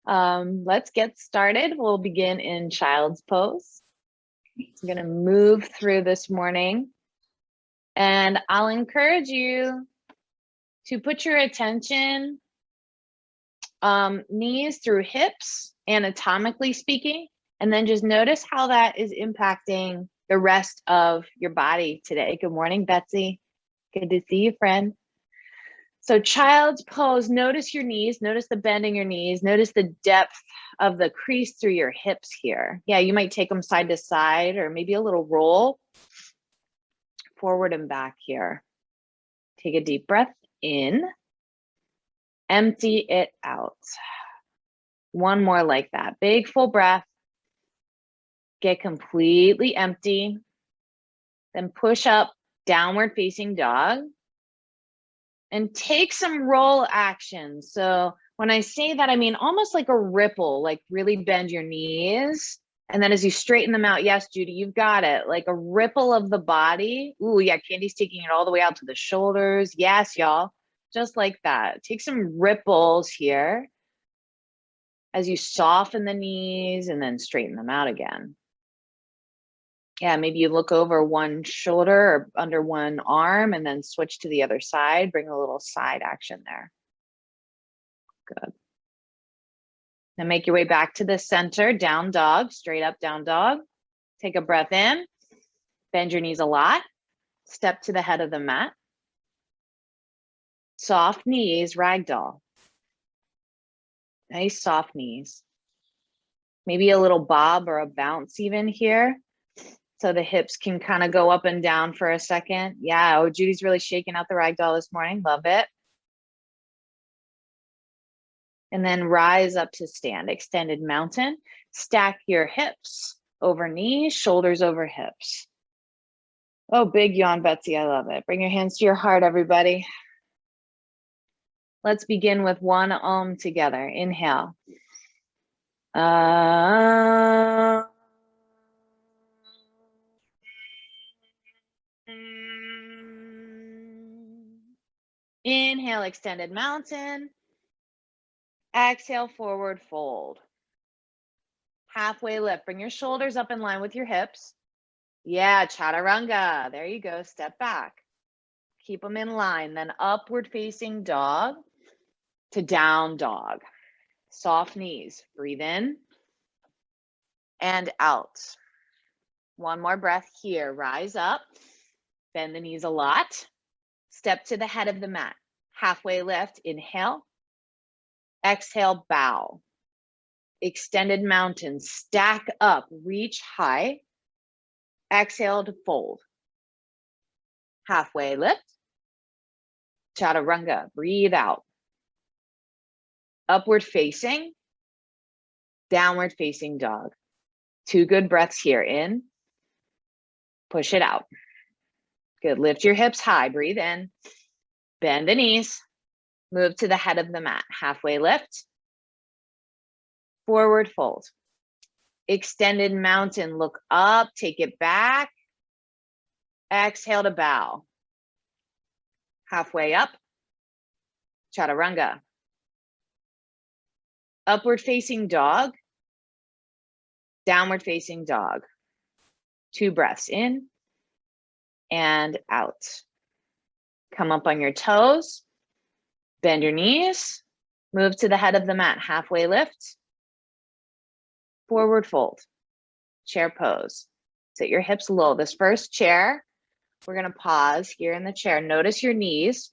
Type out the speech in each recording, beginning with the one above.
Let's get started. We'll begin in child's pose. I'm going to move through this morning, and I'll encourage you to put your attention knees through hips, anatomically speaking, and then just notice how that is impacting the rest of your body today. Good morning, Betsy. Good to see you, friend. So child's pose, notice your knees, notice the bend in your knees, notice the depth of the crease through your hips here. Yeah, you might take them side to side or maybe a little roll forward and back here. Take a deep breath in, empty it out. One more like that, big full breath, get completely empty, then push up, downward facing dog. And take some roll action. So when I say that, I mean almost like a ripple, like really bend your knees. And then as you straighten them out, yes, Judy, you've got it. Like a ripple of the body. Ooh, yeah, Candy's taking it all the way out to the shoulders. Yes, y'all, just like that. Take some ripples here as you soften the knees and then straighten them out again. Yeah, maybe you look over one shoulder or under one arm and then switch to the other side. Bring a little side action there. Good. Now make your way back to the center, down dog, straight up down dog. Take a breath in, bend your knees a lot. Step to the head of the mat. Soft knees, ragdoll. Nice soft knees. Maybe a little bob or a bounce even here. So the hips can kind of go up and down for a second. Yeah, oh, Judy's really shaking out the ragdoll this morning. Love it. And then rise up to stand, extended mountain. Stack your hips over knees, shoulders over hips. Oh, big yawn, Betsy, I love it. Bring your hands to your heart, everybody. Let's begin with one together. Inhale. Inhale, extended mountain. Exhale, forward fold. Halfway lift. Bring your shoulders up in line with your hips. Yeah, chaturanga. There you go. Step back. Keep them in line. Then upward facing dog to down dog. Soft knees. Breathe in and out. One more breath here. Rise up. Bend the knees a lot. Step to the head of the mat. Halfway lift. Inhale. Exhale, bow. Extended mountain. Stack up. Reach high. Exhale to fold. Halfway lift. Chaturanga. Breathe out. Upward facing. Downward facing dog. 2 good breaths here. In. Push it out. Good. Lift your hips high. Breathe in. Bend the knees. Move to the head of the mat. Halfway lift. Forward fold. Extended mountain. Look up. Take it back. Exhale to bow. Halfway up. Chaturanga. Upward facing dog. Downward facing dog. 2 breaths in and out. Come up on your toes. Bend your knees. Move to the head of the mat. Halfway lift. Forward fold. Chair pose. Sit your hips low. This first chair, we're going to pause here in the chair. Notice your knees.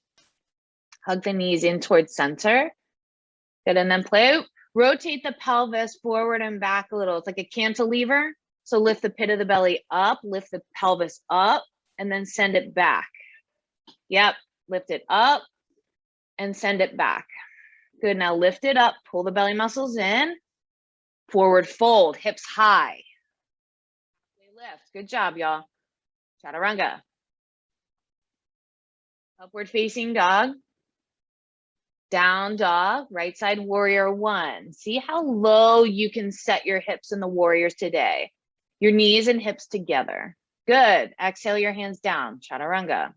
Hug the knees in towards center. Good, and then rotate the pelvis forward and back a little. It's like a cantilever. So lift the pit of the belly up, lift the pelvis up, and then send it back. Yep, lift it up and send it back. Good, now lift it up, pull the belly muscles in, forward fold, hips high. Lift, good job, y'all. Chaturanga. Upward facing dog. Down dog, right side warrior 1. See how low you can set your hips in the warriors today. Your knees and hips together. Good. Exhale your hands down. Chaturanga.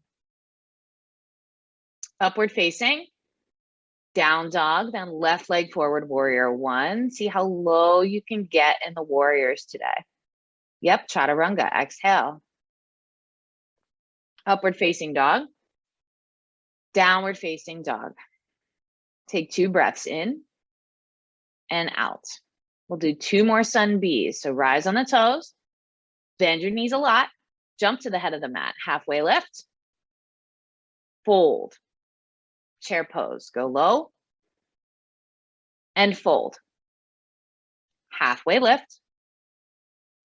Upward facing. Down dog, then left leg forward, warrior one. See how low you can get in the warriors today. Yep, chaturanga, exhale. Upward facing dog. Downward facing dog. Take 2 breaths in and out. We'll do 2 more sun Bs. So rise on the toes, bend your knees a lot, jump to the head of the mat, halfway lift, fold, chair pose, go low, and fold. Halfway lift,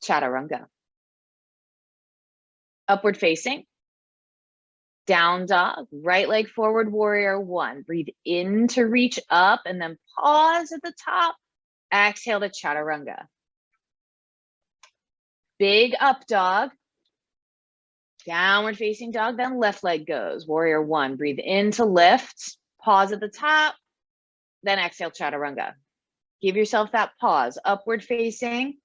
chaturanga. Upward facing, down dog, right leg forward, warrior one. Breathe in to reach up and then pause at the top. Exhale to chaturanga. Big up dog. Downward facing dog, then left leg goes. Warrior one, breathe in to lift. Pause at the top, then exhale chaturanga. Give yourself that pause. Upward facing,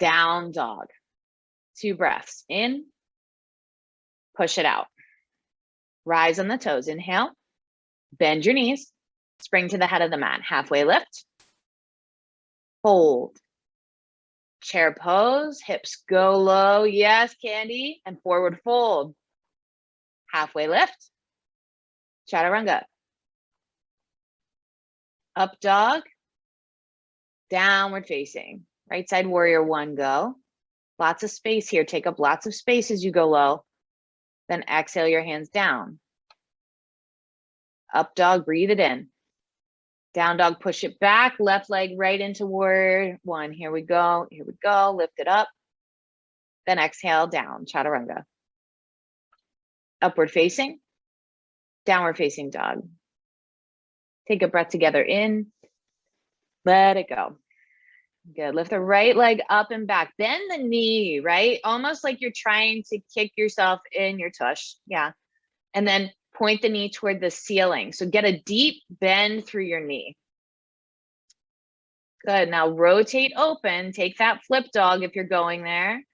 down dog. 2 breaths in, push it out. Rise on the toes, inhale, bend your knees, spring to the head of the mat, halfway lift, hold. Chair pose, hips go low, yes, Candy, and forward fold. Halfway lift, chaturanga. Up dog, downward facing. Right side warrior one, go. Lots of space here, take up lots of space as you go low. Then exhale your hands down. Up dog, breathe it in. Down dog, push it back, left leg right into warrior one. Here we go, lift it up. Then exhale down, chaturanga. Upward facing, downward facing dog. Take a breath together in, let it go. Good, lift the right leg up and back. Bend the knee, right? Almost like you're trying to kick yourself in your tush, yeah. And then point the knee toward the ceiling. So get a deep bend through your knee. Good, now rotate open, take that flip dog if you're going there.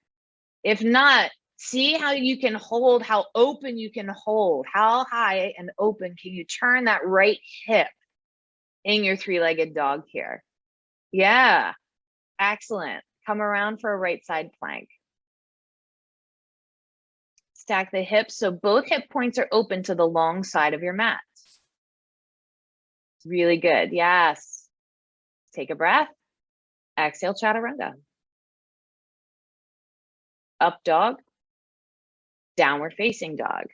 If not, see how you can hold, how open you can hold. How high and open can you turn that right hip in your 3-legged dog here? Yeah, excellent. Come around for a right side plank. Stack the hips so both hip points are open to the long side of your mat. Really good, yes. Take a breath, exhale, chaturanga. Up dog, downward facing dog.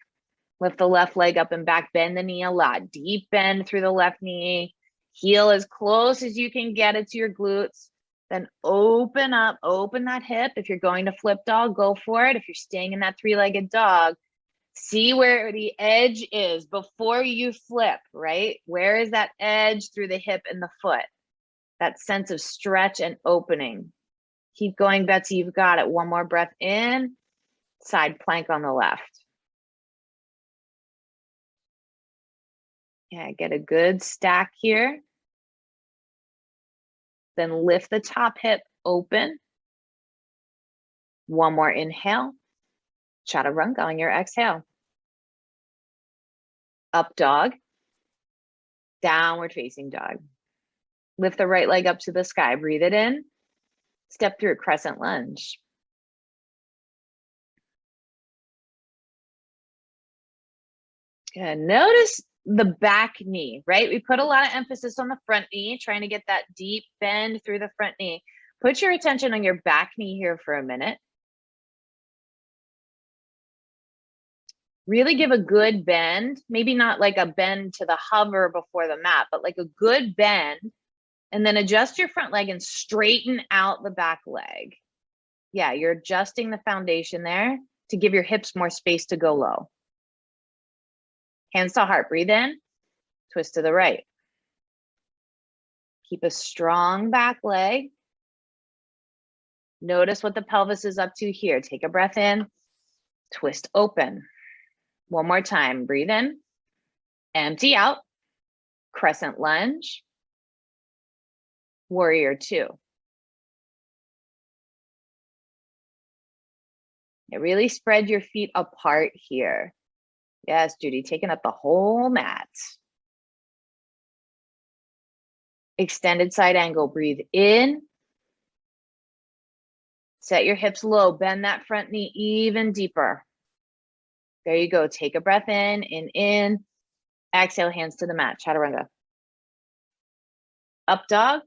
Lift the left leg up and back, bend the knee a lot. Deep bend through the left knee. Heel as close as you can get it to your glutes. Then open up, open that hip. If you're going to flip dog, go for it. If you're staying in that 3-legged dog, see where the edge is before you flip, right? Where is that edge through the hip and the foot? That sense of stretch and opening. Keep going, Betsy, you've got it. One more breath in, side plank on the left. Yeah, get a good stack here. Then lift the top hip open. One more inhale. Chaturanga on your exhale. Up dog. Downward facing dog. Lift the right leg up to the sky. Breathe it in. Step through crescent lunge. Good. Notice the back knee, right? We put a lot of emphasis on the front knee, trying to get that deep bend through the front knee. Put your attention on your back knee here for a minute. Really give a good bend, maybe not like a bend to the hover before the mat, but like a good bend, and then adjust your front leg and straighten out the back leg. Yeah, you're adjusting the foundation there to give your hips more space to go low. Hands to heart, breathe in, twist to the right. Keep a strong back leg. Notice what the pelvis is up to here. Take a breath in, twist open. One more time, breathe in, empty out, crescent lunge, warrior two. Really spread your feet apart here. Yes, Judy, taking up the whole mat. Extended side angle. Breathe in. Set your hips low. Bend that front knee even deeper. There you go. Take a breath in. Exhale, hands to the mat. Chaturanga. Up dog.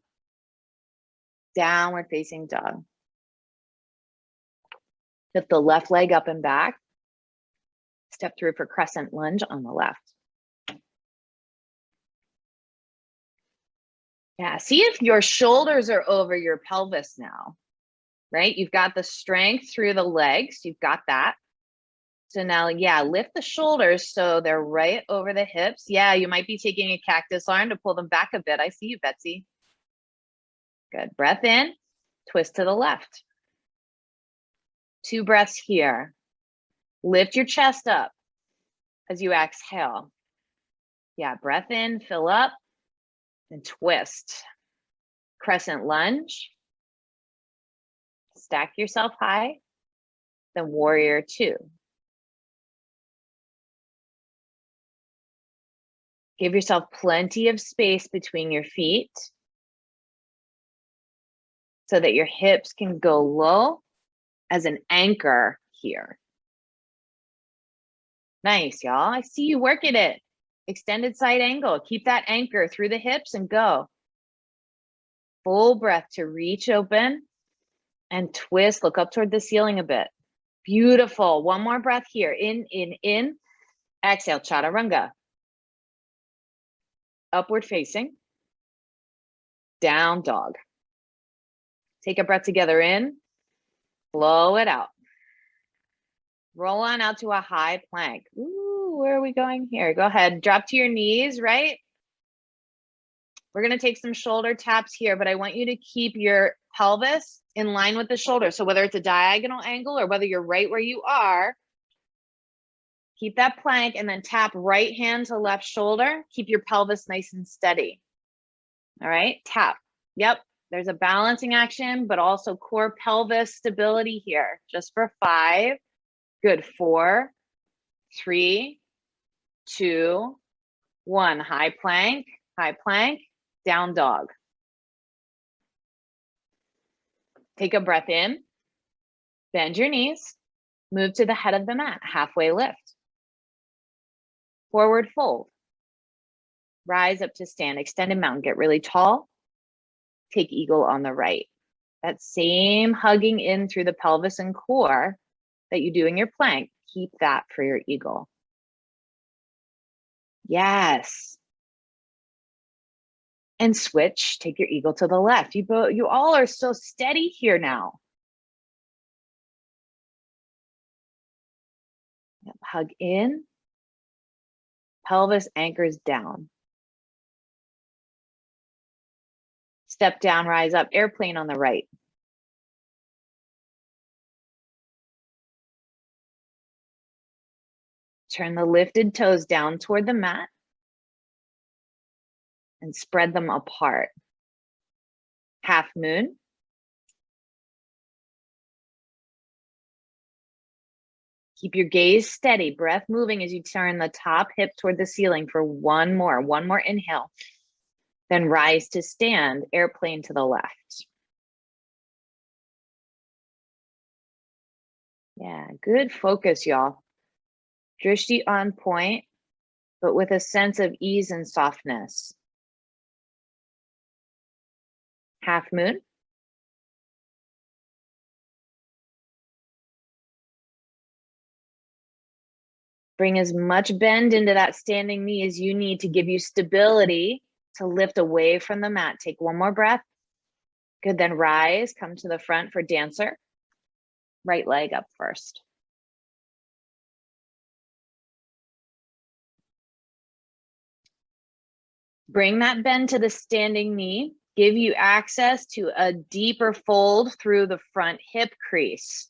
Downward facing dog. Lift the left leg up and back. Step through for crescent lunge on the left. Yeah, see if your shoulders are over your pelvis now, right? You've got the strength through the legs. You've got that. So now, yeah, lift the shoulders so they're right over the hips. Yeah, you might be taking a cactus arm to pull them back a bit. I see you, Betsy. Good. Breath in, twist to the left. 2 breaths here. Lift your chest up as you exhale. Yeah, breath in, fill up, and twist. Crescent lunge. Stack yourself high. Then warrior 2. Give yourself plenty of space between your feet so that your hips can go low as an anchor here. Nice, y'all. I see you working it. Extended side angle. Keep that anchor through the hips and go. Full breath to reach open and twist. Look up toward the ceiling a bit. Beautiful. One more breath here. In. Exhale, chaturanga. Upward facing. Down dog. Take a breath together in. Blow it out. Roll on out to a high plank. Ooh, where are we going here? Go ahead. Drop to your knees, right? We're going to take some shoulder taps here, but I want you to keep your pelvis in line with the shoulder. So whether it's a diagonal angle or whether you're right where you are, keep that plank and then tap right hand to left shoulder. Keep your pelvis nice and steady. All right, tap. Yep, there's a balancing action, but also core pelvis stability here. Just for 5. Good. 4, 3, 2, 1. High plank, down dog. Take a breath in, bend your knees, move to the head of the mat, halfway lift. Forward fold. Rise up to stand, extended mountain, get really tall. Take eagle on the right. That same hugging in through the pelvis and core that you do in your plank, keep that for your eagle. Yes. And switch, take your eagle to the left. You all are so steady here now. Yep. Hug in, pelvis anchors down. Step down, rise up, airplane on the right. Turn the lifted toes down toward the mat and spread them apart. Half moon. Keep your gaze steady, breath moving as you turn the top hip toward the ceiling for one more inhale. Then rise to stand, airplane to the left. Yeah, good focus, y'all. Drishti on point, but with a sense of ease and softness. Half moon. Bring as much bend into that standing knee as you need to give you stability to lift away from the mat. Take one more breath. Good, then rise, come to the front for dancer. Right leg up first. Bring that bend to the standing knee. Give you access to a deeper fold through the front hip crease.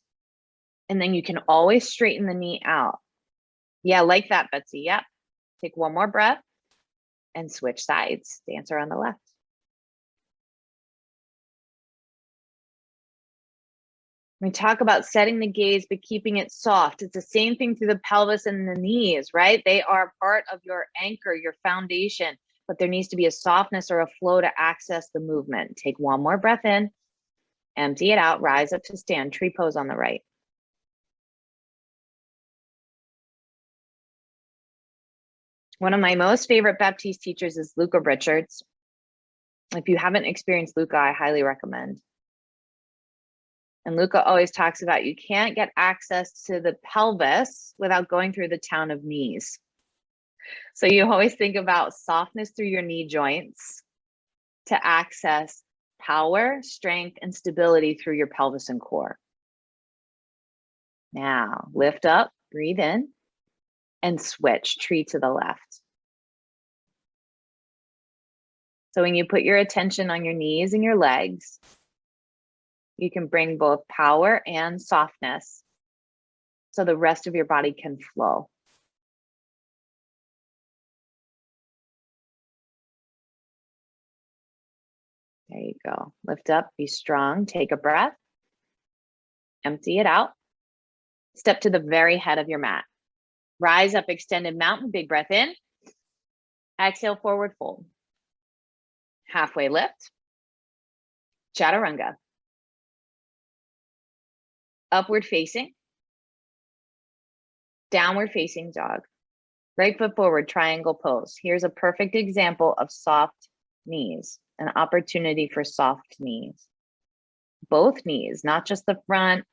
And then you can always straighten the knee out. Yeah, like that, Betsy. Yep. Take one more breath and switch sides. Dancer on the left. We talk about setting the gaze, but keeping it soft. It's the same thing through the pelvis and the knees, right? They are part of your anchor, your foundation. but there needs to be a softness or a flow to access the movement. Take one more breath in, empty it out, rise up to stand, tree pose on the right. One of my most favorite Baptiste teachers is Luca Richards. If you haven't experienced Luca, I highly recommend. And Luca always talks about you can't get access to the pelvis without going through the town of knees. So you always think about softness through your knee joints to access power, strength, and stability through your pelvis and core. Now, lift up, breathe in, and switch, tree to the left. So when you put your attention on your knees and your legs, you can bring both power and softness so the rest of your body can flow. There you go. Lift up, be strong, take a breath, empty it out. Step to the very head of your mat. Rise up, extended mountain, big breath in. Exhale, forward fold. Halfway lift, chaturanga. Upward facing, downward facing dog. Right foot forward, triangle pose. Here's a perfect example of soft knees, an opportunity for soft knees. Both knees, not just the front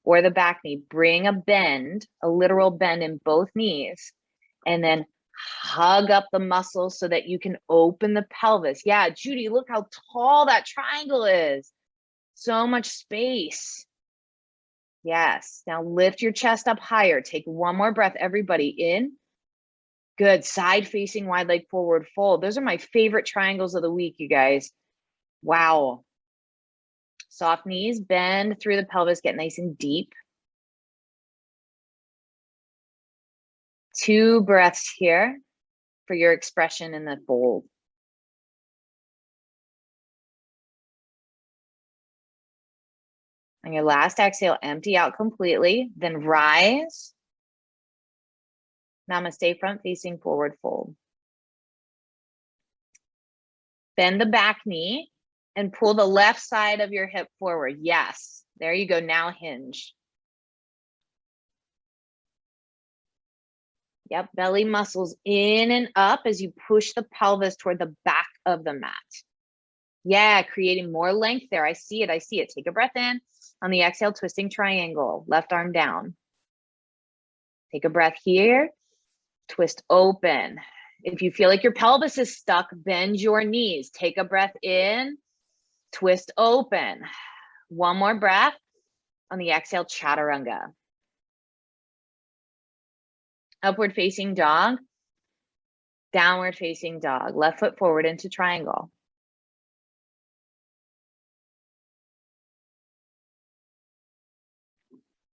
or the back knee. Bring a bend, a literal bend in both knees, and then hug up the muscles so that you can open the pelvis. Yeah, Judy, look how tall that triangle is. So much space. Yes, now lift your chest up higher. Take one more breath, everybody. In. Good, side facing wide leg forward fold. Those are my favorite triangles of the week, you guys. Wow. Soft knees, bend through the pelvis, get nice and deep. 2 breaths here for your expression in the fold. On your last exhale, empty out completely, then rise. Namaste, front facing forward fold. Bend the back knee and pull the left side of your hip forward. Yes, there you go. Now hinge. Yep, belly muscles in and up as you push the pelvis toward the back of the mat. Yeah, creating more length there. I see it, I see it. Take a breath in. On the exhale, twisting triangle, left arm down. Take a breath here, twist open. If you feel like your pelvis is stuck, bend your knees. Take a breath in, twist open. One more breath. On the exhale, chaturanga. Upward facing dog, downward facing dog. Left foot forward into triangle.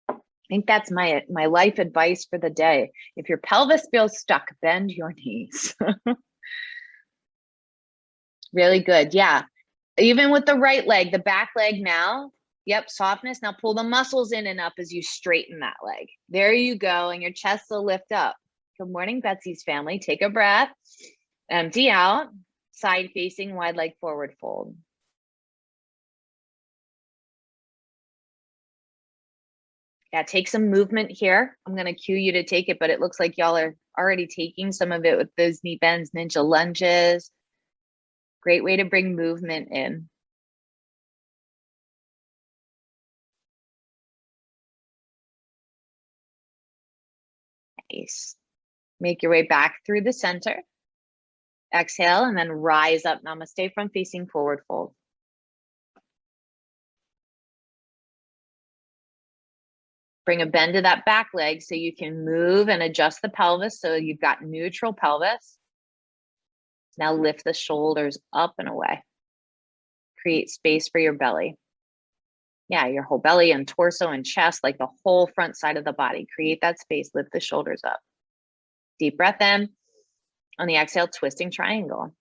I think that's my life advice for the day. If your pelvis feels stuck, bend your knees. Really good. Yeah. Even with the right leg, the back leg now. Yep, softness. Now pull the muscles in and up as you straighten that leg. There you go. And your chest will lift up. Good morning, Betsy's family. Take a breath. Empty out. Side facing, wide leg forward fold. Yeah, take some movement here. I'm going to cue you to take it, but it looks like y'all are already taking some of it with those knee bends, ninja lunges. Great way to bring movement in. Nice. Make your way back through the center. Exhale and then rise up. Namaste, front facing forward fold. Bring a bend to that back leg so you can move and adjust the pelvis so you've got neutral pelvis. Now lift the shoulders up and away. Create space for your belly. Yeah, your whole belly and torso and chest, like the whole front side of the body. Create that space, lift the shoulders up. Deep breath in. On the exhale, twisting triangle.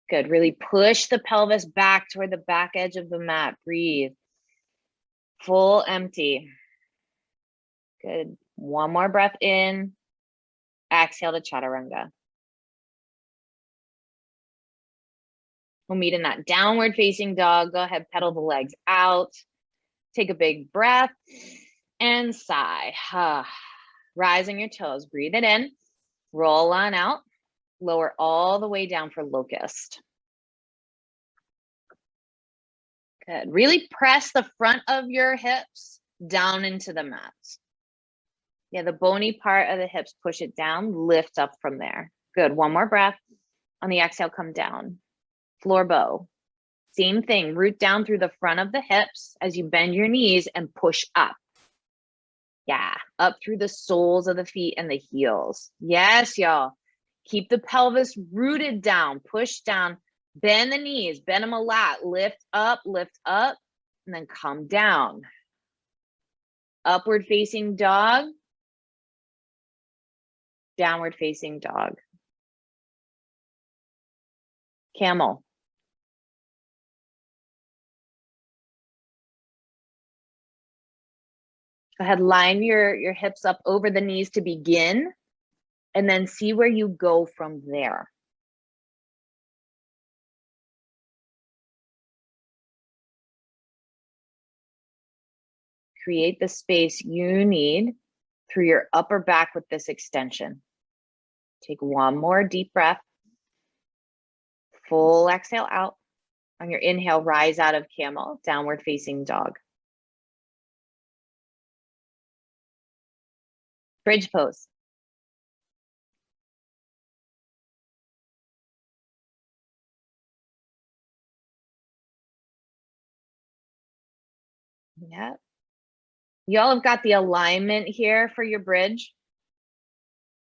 Good, really push the pelvis back toward the back edge of the mat. Breathe. Full empty. Good. One more breath in. Exhale to chaturanga. We'll meet in that downward facing dog. Go ahead, pedal the legs out. Take a big breath and sigh. Rise on your toes. Breathe it in. Roll on out. Lower all the way down for locust. Good. Really press the front of your hips down into the mat. Yeah, the bony part of the hips, push it down, lift up from there. Good. One more breath. On the exhale, come down. Floor bow. Same thing. Root down through the front of the hips as you bend your knees and push up. Yeah, up through the soles of the feet and the heels. Yes, y'all. Keep the pelvis rooted down, push down, bend the knees, bend them a lot, lift up, and then come down. Upward facing dog, downward facing dog. Camel. Go ahead, line your hips up over the knees to begin, and then see where you go from there. Create the space you need through your upper back with this extension. Take one more deep breath. Full exhale out. On your inhale, rise out of camel, downward facing dog. Bridge pose. Yeah. Y'all have got the alignment here for your bridge.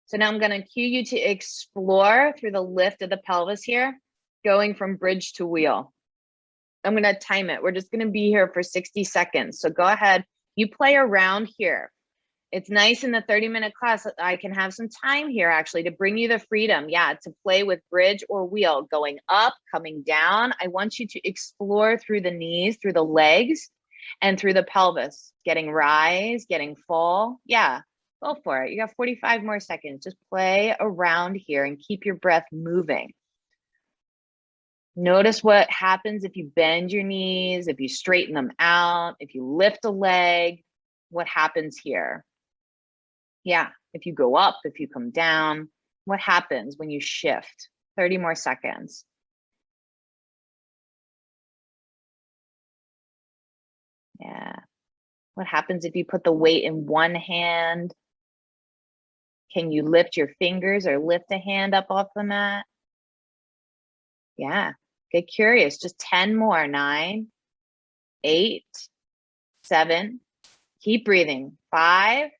So now I'm going to cue you to explore through the lift of the pelvis here, going from bridge to wheel. I'm going to time it. We're just going to be here for 60 seconds. So go ahead. You play around here. It's nice in the 30-minute class. I can have some time here actually to bring you the freedom. Yeah, to play with bridge or wheel, going up, coming down. I want you to explore through the knees, through the legs, and through the pelvis, getting rise, getting fall. Yeah, go for it. You got 45 more seconds. Just play around here and keep your breath moving. Notice what happens if you bend your knees, if you straighten them out, if you lift a leg, what happens here? Yeah, if you go up, if you come down, what happens when you shift? 30 more seconds. Yeah. What happens if you put the weight in one hand? Can you lift your fingers or lift a hand up off the mat? Yeah, get curious. Just 10 more. 9, 8, 7. Keep breathing. 5,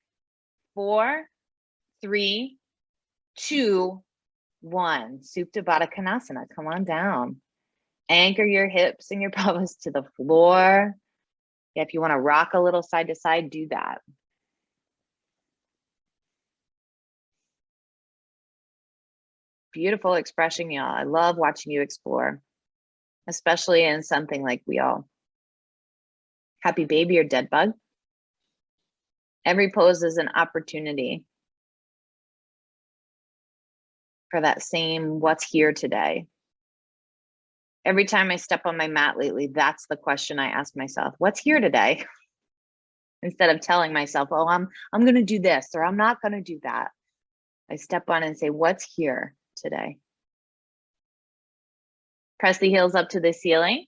4, 3, 2, 1. Supta Baddha Konasana. Come on down. Anchor your hips and your pelvis to the floor. Yeah, if you want to rock a little side to side, do that. Beautiful expression, y'all. I love watching you explore, especially in something like wheel. Happy baby or dead bug. Every pose is an opportunity for that same what's here today. Every time I step on my mat lately, that's the question I ask myself. What's here today? Instead of telling myself, oh, I'm going to do this or I'm not going to do that. I step on and say, what's here today? Press the heels up to the ceiling.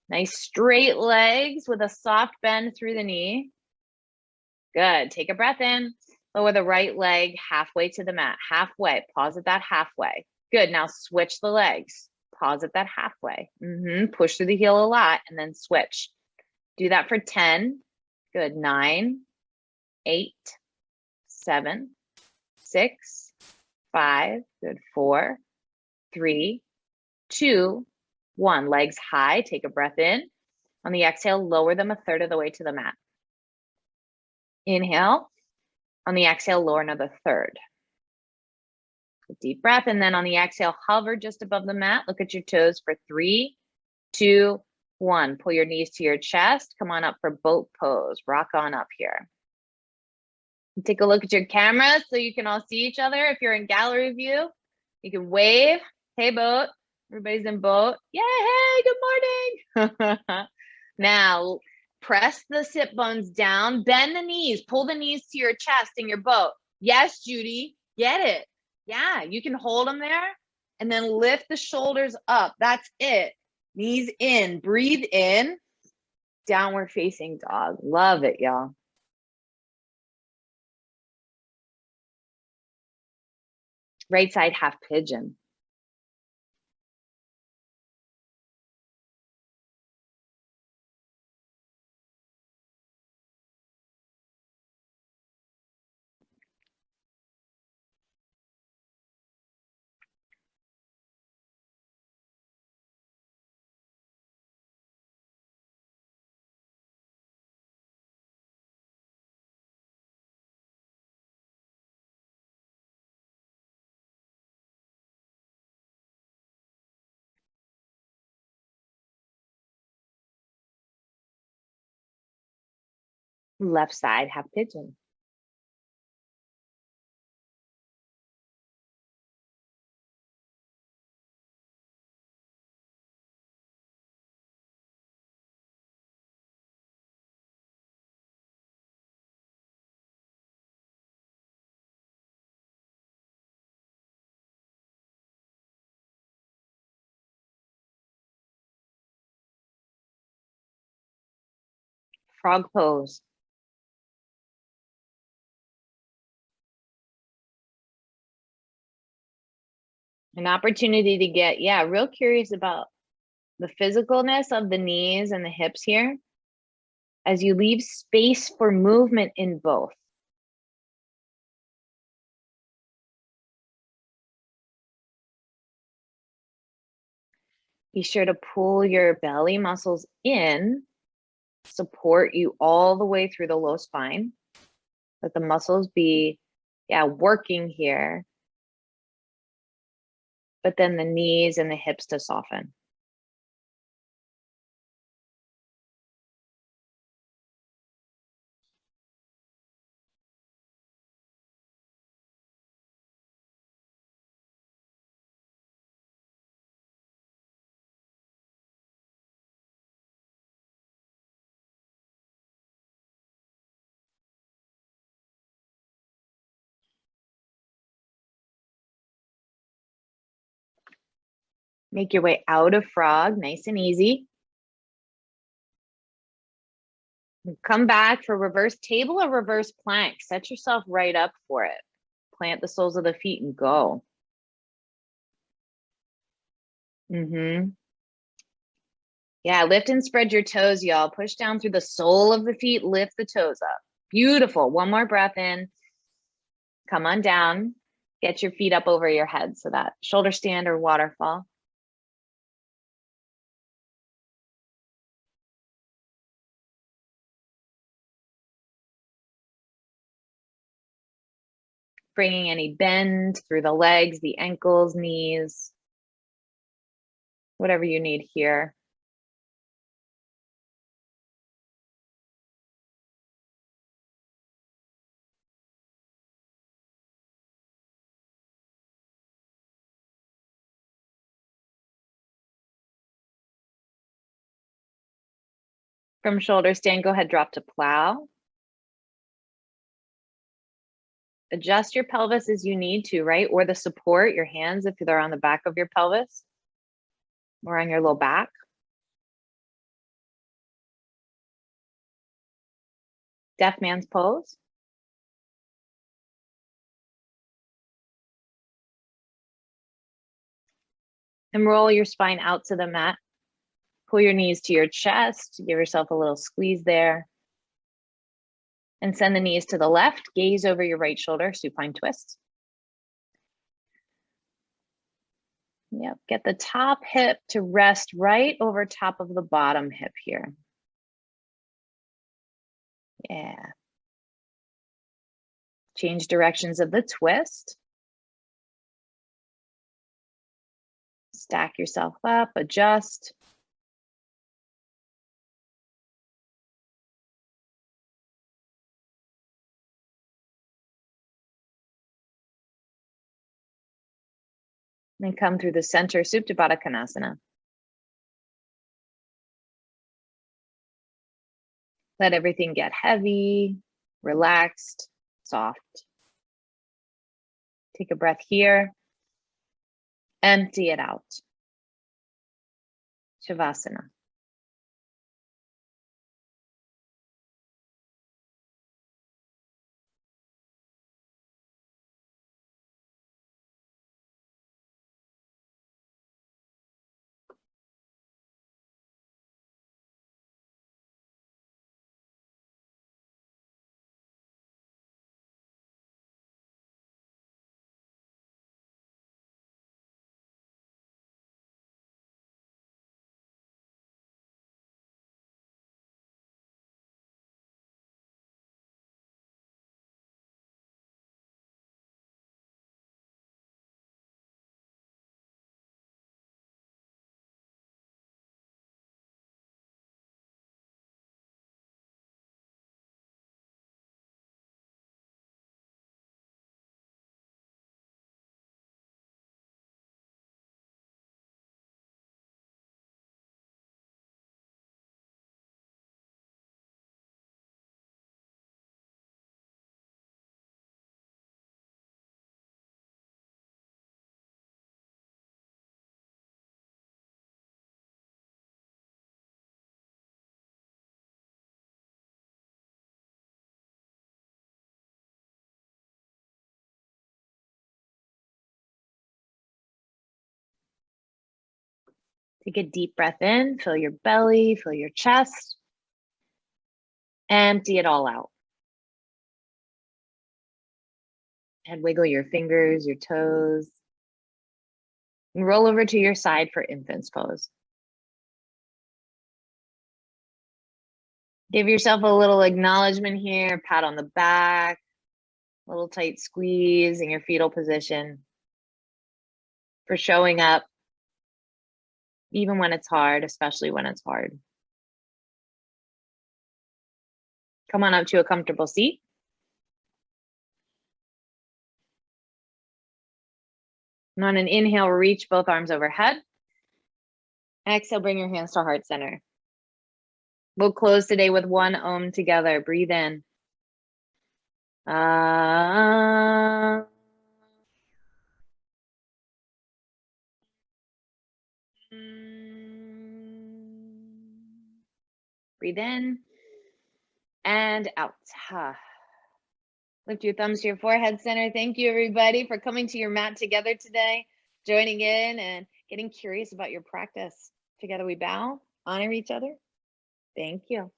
Nice straight legs with a soft bend through the knee. Good. Take a breath in. Lower the right leg halfway to the mat. Halfway. Pause at that halfway. Good. Now switch the legs. Pause at that halfway. Push through the heel a lot and then switch. Do that for 10. Good. 9, 8, 7, 6, 5. Good. 4, 3, 2, 1. Legs high. Take a breath in. On the exhale, lower them a third of the way to the mat. Inhale. On the exhale, lower another third. A deep breath. And then on the exhale, hover just above the mat. Look at your toes for 3, 2, 1. Pull your knees to your chest. Come on up for boat pose. Rock on up here. Take a look at your camera so you can all see each other. If you're in gallery view, you can wave. Hey, boat. Everybody's in boat. Yeah, hey, good morning. Now, press the sit bones down, bend the knees, pull the knees to your chest in your boat. Yes, Judy, get it. Yeah, you can hold them there and then lift the shoulders up. That's it. Knees in, breathe in. Downward facing dog. Love it, y'all. Right side half pigeon. Left side half pigeon. Frog pose. An opportunity to get, yeah, real curious about the physicalness of the knees and the hips here as you leave space for movement in both. Be sure to pull your belly muscles in, support you all the way through the low spine. Let the muscles be, yeah, working here, but then the knees and the hips to soften. Make your way out of frog, nice and easy. Come back for reverse table or reverse plank. Set yourself right up for it. Plant the soles of the feet and go. Yeah, lift and spread your toes, y'all. Push down through the sole of the feet, lift the toes up. Beautiful. One more breath in. Come on down. Get your feet up over your head. So that shoulder stand or waterfall. Bringing any bend through the legs, the ankles, knees, whatever you need here. From shoulder stand, go ahead, drop to plow. Adjust your pelvis as you need to, right? Or the support, your hands, if they're on the back of your pelvis or on your low back. Deaf man's pose. And roll your spine out to the mat. Pull your knees to your chest. Give yourself a little squeeze there. And send the knees to the left. Gaze over your right shoulder, supine twist. Yep, get the top hip to rest right over top of the bottom hip here. Yeah. Change directions of the twist. Stack yourself up, adjust. And come through the center, Supta Baddha Konasana. Let everything get heavy, relaxed, soft. Take a breath here. Empty it out. Shavasana. Take a deep breath in, fill your belly, fill your chest. Empty it all out. And wiggle your fingers, your toes. And roll over to your side for infant's pose. Give yourself a little acknowledgement here, pat on the back, a little tight squeeze in your fetal position for showing up, even when it's hard, especially when it's hard. Come on up to a comfortable seat. And on an inhale, reach both arms overhead. Exhale, bring your hands to heart center. We'll close today with one Om together. Breathe in. Breathe in and out. Lift your thumbs to your forehead center. Thank you, everybody, for coming to your mat together today, joining in and getting curious about your practice. Together we bow, honor each other. Thank you.